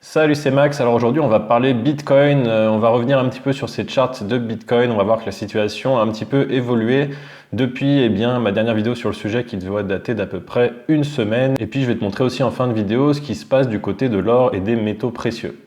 Salut, c'est Max. Alors aujourd'hui, on va parler Bitcoin. On va revenir un petit peu sur ces charts de Bitcoin. On va voir que la situation a un petit peu évolué depuis ma dernière vidéo sur le sujet qui doit dater d'à peu près une semaine. Et puis je vais te montrer aussi en fin de vidéo ce qui se passe du côté de l'or et des métaux précieux.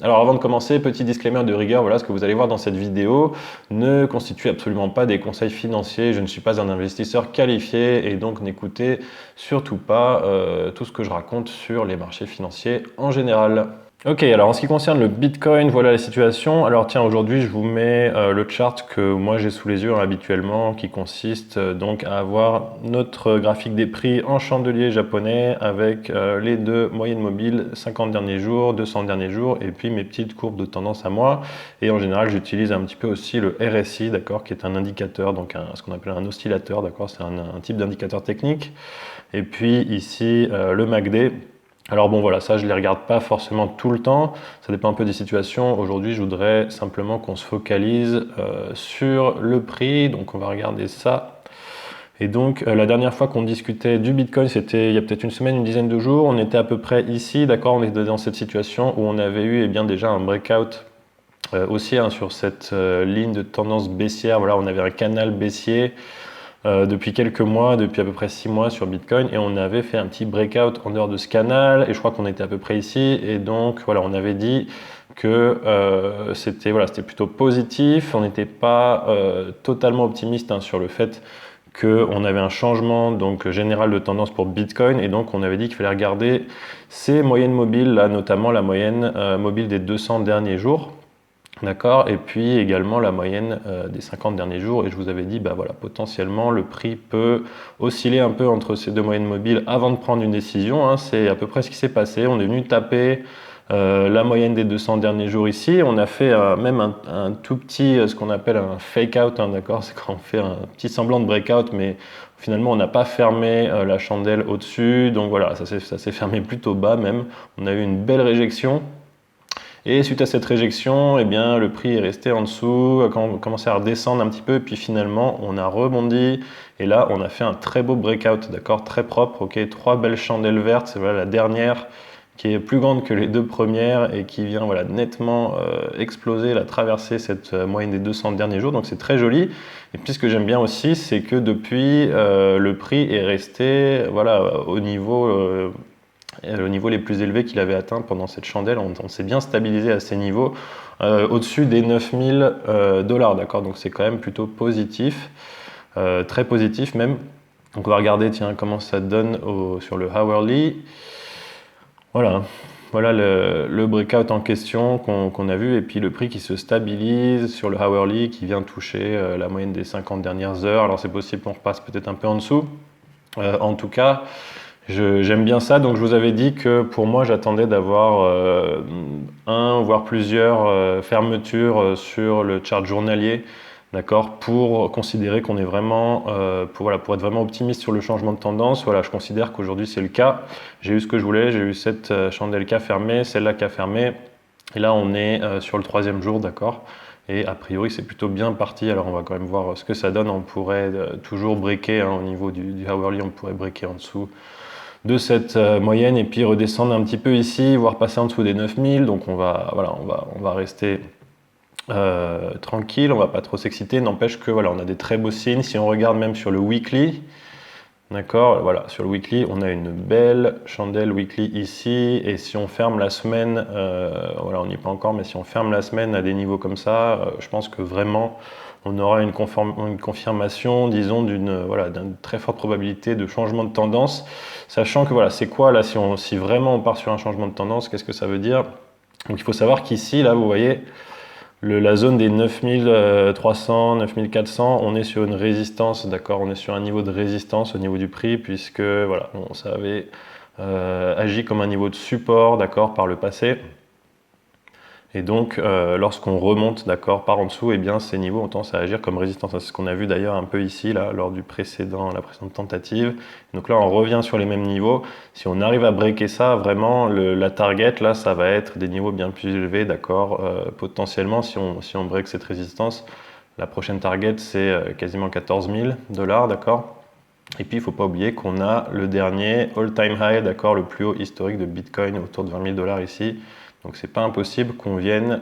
Alors avant de commencer, petit disclaimer de rigueur, voilà, ce que vous allez voir dans cette vidéo ne constitue absolument pas des conseils financiers, je ne suis pas un investisseur qualifié et donc n'écoutez surtout pas tout ce que je raconte sur les marchés financiers en général. Ok, alors en ce qui concerne le Bitcoin, voilà la situation. Alors tiens, aujourd'hui je vous mets le chart que moi j'ai sous les yeux habituellement, qui consiste donc à avoir notre graphique des prix en chandelier japonais avec les deux moyennes mobiles 50 derniers jours, 200 derniers jours, et puis mes petites courbes de tendance à moi. Et en général, j'utilise un petit peu aussi le RSI, d'accord, qui est un indicateur, donc ce qu'on appelle un oscillateur, d'accord, c'est un type d'indicateur technique. Et puis ici, le MACD. Alors bon voilà, ça je ne les regarde pas forcément tout le temps, ça dépend un peu des situations. Aujourd'hui je voudrais simplement qu'on se focalise sur le prix, donc on va regarder ça. Et donc la dernière fois qu'on discutait du Bitcoin, c'était il y a peut-être une semaine, une dizaine de jours, on était à peu près ici, d'accord, on était dans cette situation où on avait eu déjà un breakout haussier sur cette ligne de tendance baissière, voilà, on avait un canal baissier depuis quelques mois, depuis à peu près 6 mois sur Bitcoin, et on avait fait un petit breakout en dehors de ce canal, et je crois qu'on était à peu près ici, et donc voilà, on avait dit que c'était plutôt positif, on n'était pas totalement optimiste sur le fait qu'on avait un changement donc général de tendance pour Bitcoin, et donc on avait dit qu'il fallait regarder ces moyennes mobiles, là notamment la moyenne mobile des 200 derniers jours. D'accord, et puis également la moyenne des 50 derniers jours, et je vous avais dit, bah voilà, potentiellement le prix peut osciller un peu entre ces deux moyennes mobiles avant de prendre une décision, c'est à peu près ce qui s'est passé. On est venu taper la moyenne des 200 derniers jours ici, on a fait même un tout petit, ce qu'on appelle un fake out, d'accord, c'est quand on fait un petit semblant de breakout, mais finalement on n'a pas fermé la chandelle au-dessus, donc voilà, ça s'est fermé plutôt bas même, on a eu une belle réjection. Et suite à cette réjection, le prix est resté en dessous, a commencé à redescendre un petit peu, et puis finalement, on a rebondi, et là, on a fait un très beau breakout, d'accord, très propre, ok, 3 belles chandelles vertes, c'est voilà, la dernière qui est plus grande que les deux premières, et qui vient voilà, nettement exploser, traverser cette moyenne des 200 derniers jours, donc c'est très joli. Et puis ce que j'aime bien aussi, c'est que depuis, le prix est resté voilà, au niveau les plus élevés qu'il avait atteint pendant cette chandelle, on s'est bien stabilisé à ces niveaux, au-dessus des 9000 $, d'accord, donc c'est quand même plutôt positif, très positif même. Donc on va regarder tiens, comment ça donne sur le hourly. Voilà le breakout en question qu'on a vu, et puis le prix qui se stabilise sur le hourly, qui vient toucher la moyenne des 50 dernières heures. Alors c'est possible qu'on repasse peut-être un peu en dessous. En tout cas, j'aime bien ça, donc je vous avais dit que pour moi j'attendais d'avoir un voire plusieurs fermetures sur le chart journalier, d'accord, pour considérer qu'on est vraiment, pour être vraiment optimiste sur le changement de tendance. Voilà, je considère qu'aujourd'hui c'est le cas, j'ai eu ce que je voulais, j'ai eu cette chandelle qui a fermé, celle-là qui a fermé, et là on est sur le 3e jour, d'accord. Et a priori, c'est plutôt bien parti. Alors, on va quand même voir ce que ça donne. On pourrait toujours breaker au niveau du hourly, on pourrait breaker en dessous de cette moyenne et puis redescendre un petit peu ici, voire passer en dessous des 9000. Donc, on va rester tranquille, on va pas trop s'exciter. N'empêche que voilà, on a des très beaux signes. Si on regarde même sur le weekly, d'accord, voilà, sur le weekly, on a une belle chandelle weekly ici, et si on ferme la semaine, voilà, on n'y est pas encore, mais si on ferme la semaine à des niveaux comme ça, je pense que vraiment, on aura une confirmation, disons, d'une très forte probabilité de changement de tendance, sachant que voilà, c'est quoi là, si vraiment on part sur un changement de tendance, qu'est-ce que ça veut dire? Donc il faut savoir qu'ici, là, vous voyez, la zone des 9300, 9400, on est sur une résistance, d'accord, on est sur un niveau de résistance au niveau du prix, puisque voilà, ça avait agi comme un niveau de support, d'accord, par le passé. Et donc, lorsqu'on remonte, d'accord, par en dessous, eh bien, ces niveaux ont tendance à agir comme résistance. C'est ce qu'on a vu d'ailleurs un peu ici, là, lors du la précédente tentative. Donc là, on revient sur les mêmes niveaux. Si on arrive à breaker ça, vraiment, la target, là, ça va être des niveaux bien plus élevés, d'accord. Potentiellement, si on break cette résistance, la prochaine target, c'est quasiment 14 000 $, d'accord. Et puis, il ne faut pas oublier qu'on a le dernier all-time high, d'accord, le plus haut historique de Bitcoin, autour de 20 000 $ ici. Donc c'est pas impossible qu'on vienne,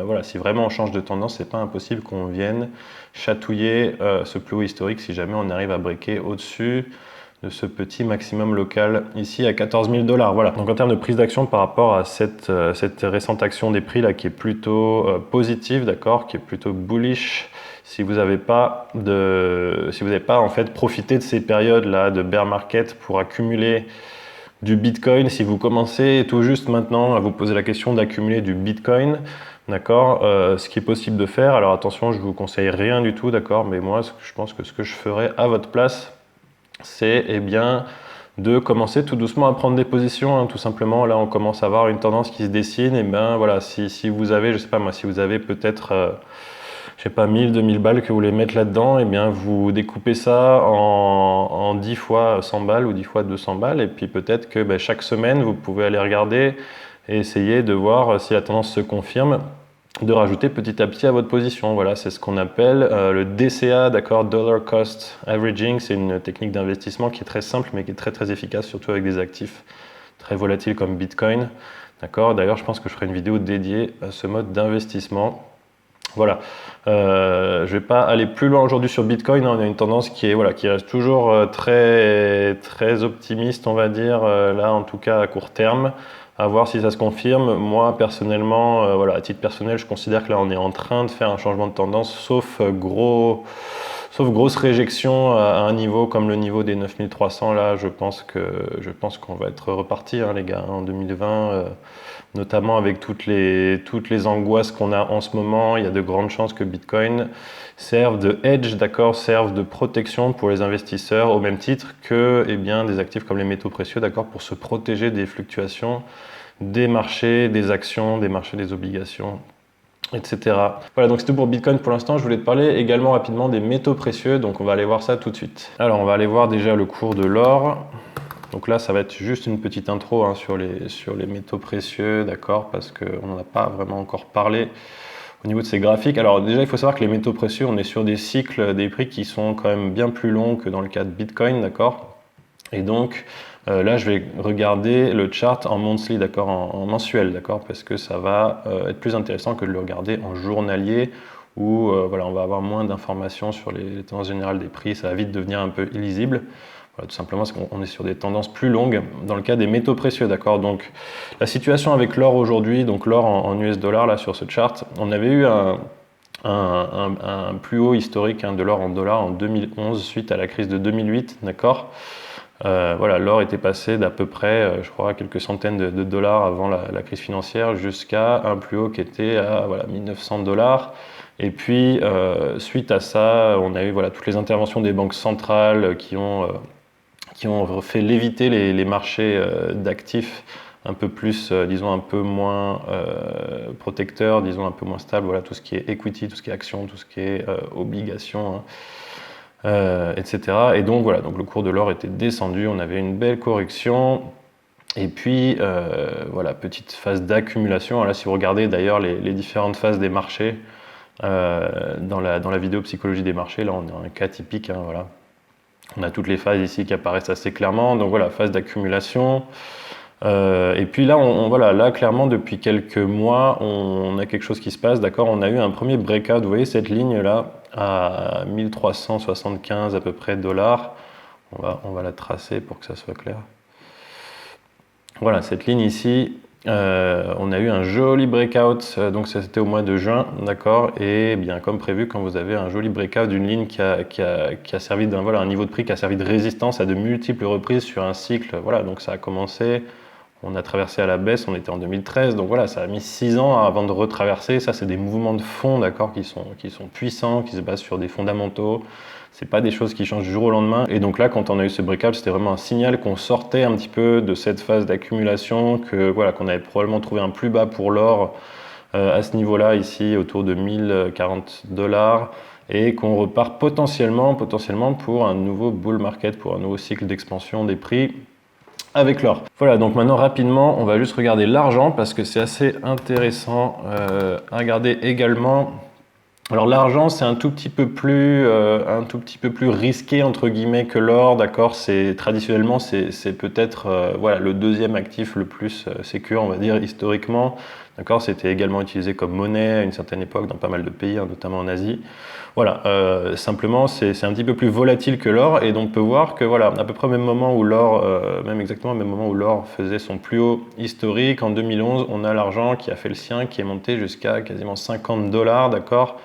voilà, si vraiment on change de tendance, c'est pas impossible qu'on vienne chatouiller ce plus haut historique si jamais on arrive à breaker au-dessus de ce petit maximum local ici à 14 000 $. Voilà. Donc en termes de prise d'action par rapport à cette récente action des prix là qui est plutôt positive, d'accord, qui est plutôt bullish. Si vous n'avez pas en fait profité de ces périodes là de bear market pour accumuler du Bitcoin, si vous commencez tout juste maintenant à vous poser la question d'accumuler du Bitcoin, d'accord, ce qui est possible de faire, alors attention, je ne vous conseille rien du tout, d'accord, mais moi, je pense que ce que je ferais à votre place, c'est eh bien de commencer tout doucement à prendre des positions, hein, tout simplement. Là, on commence à avoir une tendance qui se dessine, et ben voilà, si vous avez, je sais pas moi, si vous avez peut-être je sais pas, 1000, 2000 balles que vous voulez mettre là-dedans, et bien vous découpez ça en 10 fois 100 balles ou 10 fois 200 balles, et puis peut-être que chaque semaine, vous pouvez aller regarder et essayer de voir si la tendance se confirme, de rajouter petit à petit à votre position. Voilà, c'est ce qu'on appelle le DCA, d'accord, Dollar Cost Averaging. C'est une technique d'investissement qui est très simple, mais qui est très très efficace, surtout avec des actifs très volatiles comme Bitcoin. D'accord. D'ailleurs, je pense que je ferai une vidéo dédiée à ce mode d'investissement. Voilà, je vais pas aller plus loin aujourd'hui sur Bitcoin, hein. On a une tendance qui reste toujours très, très optimiste, on va dire, là en tout cas à court terme, à voir si ça se confirme. Moi personnellement, voilà, à titre personnel, je considère que là on est en train de faire un changement de tendance, sauf grosse réjection à un niveau comme le niveau des 9300, là je pense qu'on va être reparti, hein, les gars, en 2020. Notamment avec toutes les angoisses qu'on a en ce moment, il y a de grandes chances que Bitcoin serve de hedge, d'accord, serve de protection pour les investisseurs, au même titre que des actifs comme les métaux précieux, d'accord, pour se protéger des fluctuations des marchés, des actions, des marchés des obligations, etc. Voilà, donc c'est tout pour Bitcoin pour l'instant. Je voulais te parler également rapidement des métaux précieux, donc on va aller voir ça tout de suite. Alors on va aller voir déjà le cours de l'or. Donc là, ça va être juste une petite intro, hein, sur les métaux précieux, d'accord, parce qu'on n'en a pas vraiment encore parlé au niveau de ces graphiques. Alors déjà, il faut savoir que les métaux précieux, on est sur des cycles des prix qui sont quand même bien plus longs que dans le cas de Bitcoin, d'accord. Et donc là, je vais regarder le chart en monthly, d'accord, en mensuel, d'accord, parce que ça va être plus intéressant que de le regarder en journalier, où voilà, on va avoir moins d'informations sur les tendances générales des prix, ça va vite devenir un peu illisible. Voilà, tout simplement parce qu'on est sur des tendances plus longues dans le cas des métaux précieux, d'accord. Donc la situation avec l'or aujourd'hui, donc l'or en US dollars là sur ce chart, on avait eu un plus haut historique, hein, de l'or en dollars en 2011 suite à la crise de 2008, d'accord. Voilà, l'or était passé d'à peu près, je crois, quelques centaines de dollars avant la crise financière jusqu'à un plus haut qui était à 1900 $. Et puis, suite à ça, on a eu toutes les interventions des banques centrales qui ont fait léviter les marchés d'actifs un peu plus, disons un peu moins protecteurs, disons un peu moins stables, voilà, tout ce qui est equity, tout ce qui est action, tout ce qui est obligations, hein, etc. Et donc voilà, donc le cours de l'or était descendu, on avait une belle correction. Et puis, voilà, petite phase d'accumulation. Alors là, si vous regardez d'ailleurs les différentes phases des marchés, dans la vidéo psychologie des marchés, là on est en un cas typique, hein, voilà. On a toutes les phases ici qui apparaissent assez clairement, donc voilà, phase d'accumulation. Et puis là, voilà, là clairement depuis quelques mois, on a quelque chose qui se passe, d'accord. On a eu un premier breakout, vous voyez cette ligne là à 1375 à peu près dollars. On va la tracer pour que ça soit clair. Voilà, cette ligne ici, on a eu un joli breakout, donc ça c'était au mois de juin, d'accord, et bien comme prévu, quand vous avez un joli breakout d'une ligne qui a servi un niveau de prix qui a servi de résistance à de multiples reprises sur un cycle, voilà, donc ça a commencé On a traversé à la baisse, on était en 2013, donc voilà, ça a mis 6 ans avant de retraverser. Ça, c'est des mouvements de fond, d'accord, qui sont puissants, qui se basent sur des fondamentaux. C'est pas des choses qui changent du jour au lendemain. Et donc là, quand on a eu ce breakout, c'était vraiment un signal qu'on sortait un petit peu de cette phase d'accumulation, que voilà, qu'on avait probablement trouvé un plus bas pour l'or à ce niveau-là, ici, autour de 1040 $, et qu'on repart potentiellement pour un nouveau bull market, pour un nouveau cycle d'expansion des prix avec l'or. Voilà, donc maintenant rapidement, on va juste regarder l'argent parce que c'est assez intéressant à regarder également. Alors l'argent, c'est un tout petit peu plus risqué entre guillemets que l'or, d'accord. C'est traditionnellement c'est peut-être voilà le deuxième actif le plus sécure, on va dire historiquement, d'accord. C'était également utilisé comme monnaie à une certaine époque dans pas mal de pays, hein, notamment en Asie. Voilà, simplement c'est un petit peu plus volatile que l'or et donc on peut voir que voilà à peu près au même moment où l'or, même exactement au même moment où l'or faisait son plus haut historique en 2011, on a l'argent qui a fait le sien, qui est monté jusqu'à quasiment 50 $, d'accord.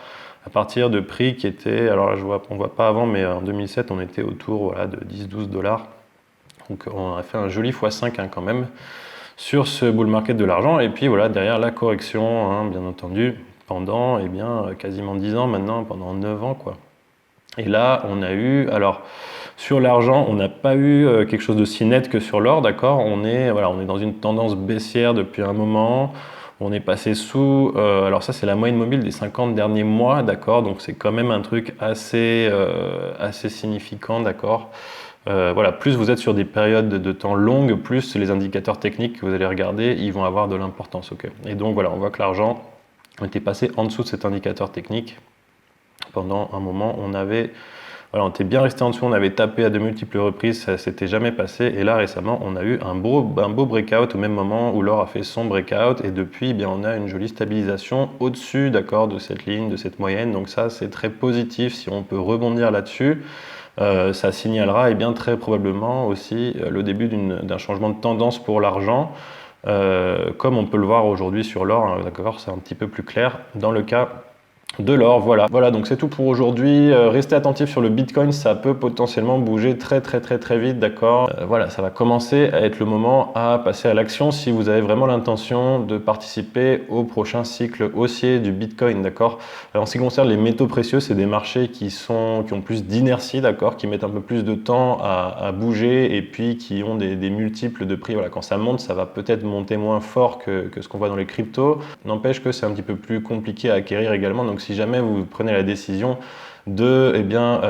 À partir de prix qui étaient, alors là, on voit pas avant, mais en 2007, on était autour voilà, de 10-12 $. Donc on a fait un joli x5 hein, quand même sur ce bull market de l'argent. Et puis voilà, derrière la correction, hein, bien entendu, pendant eh bien, quasiment 10 ans maintenant, pendant 9 ans. Quoi. Et là, on a eu, alors sur l'argent, on n'a pas eu quelque chose de si net que sur l'or, d'accord. On est dans une tendance baissière depuis un moment. On est passé sous, alors ça c'est la moyenne mobile des 50 derniers mois, d'accord, donc c'est quand même un truc assez significant, d'accord. Voilà, plus vous êtes sur des périodes de temps longues, plus les indicateurs techniques que vous allez regarder, ils vont avoir de l'importance, ok. Et donc voilà, on voit que l'argent était passé en dessous de cet indicateur technique. Pendant un moment, on était bien resté en dessous, on avait tapé à de multiples reprises, ça s'était jamais passé. Et là, récemment, on a eu un beau breakout au même moment où l'or a fait son breakout. Et depuis, eh bien, on a une jolie stabilisation au-dessus, d'accord, de cette ligne, de cette moyenne. Donc ça, c'est très positif si on peut rebondir là-dessus. Ça signalera, eh bien, très probablement aussi le début d'un changement de tendance pour l'argent. Comme on peut le voir aujourd'hui sur l'or, hein, d'accord, c'est un petit peu plus clair dans le cas de l'or, voilà. Voilà, donc c'est tout pour aujourd'hui. Restez attentifs sur le Bitcoin, ça peut potentiellement bouger très vite, d'accord. Voilà, ça va commencer à être le moment à passer à l'action si vous avez vraiment l'intention de participer au prochain cycle haussier du Bitcoin, d'accord. En ce qui concerne les métaux précieux, c'est des marchés qui ont plus d'inertie, d'accord, qui mettent un peu plus de temps à bouger et puis qui ont des multiples de prix. Voilà, quand ça monte, ça va peut-être monter moins fort que ce qu'on voit dans les cryptos. N'empêche que c'est un petit peu plus compliqué à acquérir également. Donc si jamais vous prenez la décision de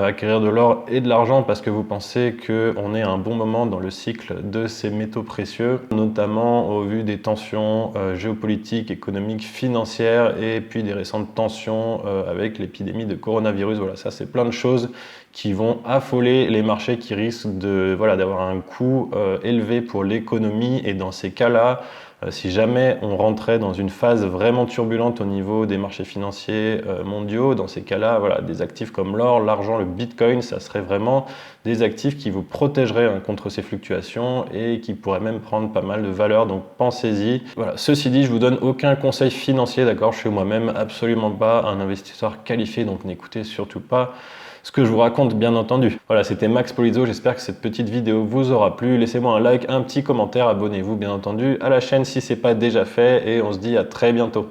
acquérir de l'or et de l'argent parce que vous pensez qu'on est à un bon moment dans le cycle de ces métaux précieux, notamment au vu des tensions géopolitiques, économiques, financières et puis des récentes tensions avec l'épidémie de coronavirus. Voilà, ça c'est plein de choses qui vont affoler les marchés, qui risquent d'avoir un coût élevé pour l'économie. Et dans ces cas-là, si jamais on rentrait dans une phase vraiment turbulente au niveau des marchés financiers mondiaux, dans ces cas-là, voilà, des actifs comme l'or, l'argent, le Bitcoin, ça serait vraiment des actifs qui vous protégeraient hein, contre ces fluctuations et qui pourraient même prendre pas mal de valeur. Donc pensez-y. Voilà. Ceci dit, je vous donne aucun conseil financier, d'accord. Je suis moi-même absolument pas un investisseur qualifié, donc n'écoutez surtout pas ce que je vous raconte, bien entendu. Voilà, c'était Max Polizzo, j'espère que cette petite vidéo vous aura plu. Laissez-moi un like, un petit commentaire, abonnez-vous bien entendu à la chaîne si ce n'est pas déjà fait et on se dit à très bientôt.